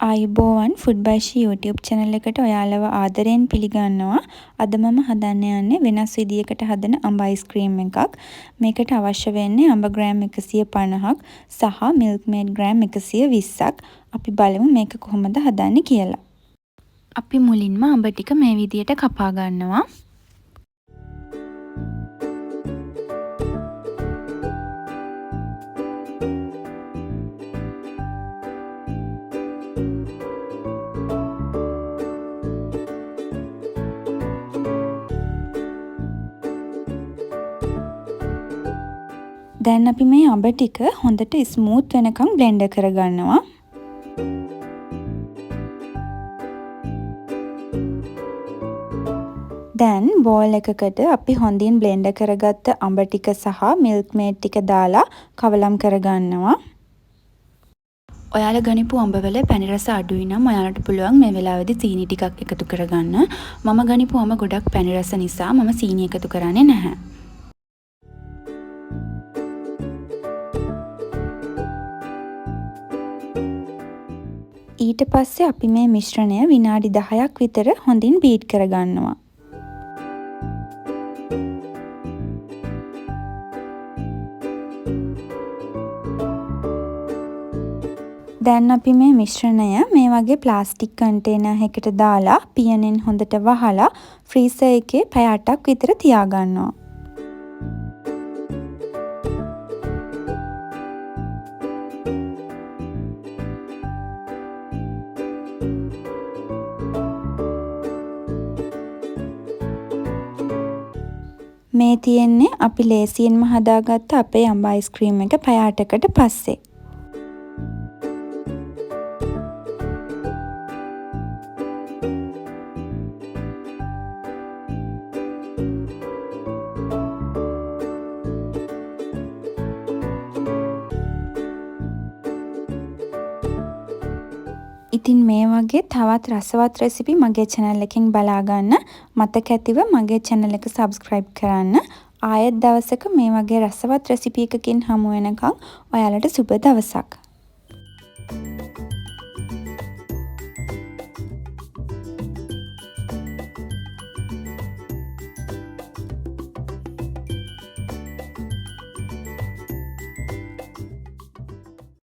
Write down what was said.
ආයුබෝවන් food බයිෂි YouTube channel එකට ඔයාලව ආදරයෙන් පිළිගන්නවා. අද මම හදන්න යන්නේ වෙනස් විදියකට හදන අඹ අයිස්ක්‍රීම් එකක්. මේකට අවශ්‍ය වෙන්නේ අඹ ග්‍රෑම් 150ක් සහ මිල්ක් මේඩ් ග්‍රෑම් 120ක්. අපි බලමු මේක කොහොමද හදන්නේ කියලා. අපි මුලින්ම අඹ ටික මේ විදියට කපා ගන්නවා. දැන් අපි මේ අඹ ටික හොඳට ස්මූත් වෙනකම් බ්ලෙන්ඩ් කරගන්නවා. දැන් බෝල් එකකට අපි හොඳින් බ්ලෙන්ඩ් කරගත්ත අඹ ටික සහ මිල්ක් මේඩ් ටික දාලා කවලම් කරගන්නවා. ඔයාලා ගනිපු අඹවල පැණි රස අඩුයි නම් ඔයාලට පුළුවන් මේ වෙලාවේදී සීනි ටිකක් එකතු කරගන්න. මම ගනිපු අඹ ගොඩක් පැණි රස නිසා මම සීනි එකතු කරන්නේ නැහැ. ඊට පස්සේ අපි මේ මිශ්‍රණය විනාඩි 10ක් විතර හොඳින් බීට් කරගන්නවා. දැන් අපි මේ මිශ්‍රණය මේ වගේ ප්ලාස්ටික් කන්ටේනර් එකකට දාලා පියනෙන් හොඳට වහලා ෆ්‍රීසර් එකේ පැය 8ක් විතර තියාගන්නවා. මේ තියෙන්නේ අපි ලේසියෙන්ම හදාගත්ත අපේ අඹ අයිස්ක්‍රීම් එක පැය 8කට පස්සේ. ඉතින් මේ වගේ තවත් රසවත් රෙසිපි මගේ channel එකෙන් බලා ගන්න. මතක ඇතිව මගේ channel එක subscribe කරන්න. ආයෙත් දවසක මේ වගේ රසවත් රෙසිපි එකකින් හමු වෙනකම් ඔයාලට සුබ දවසක්.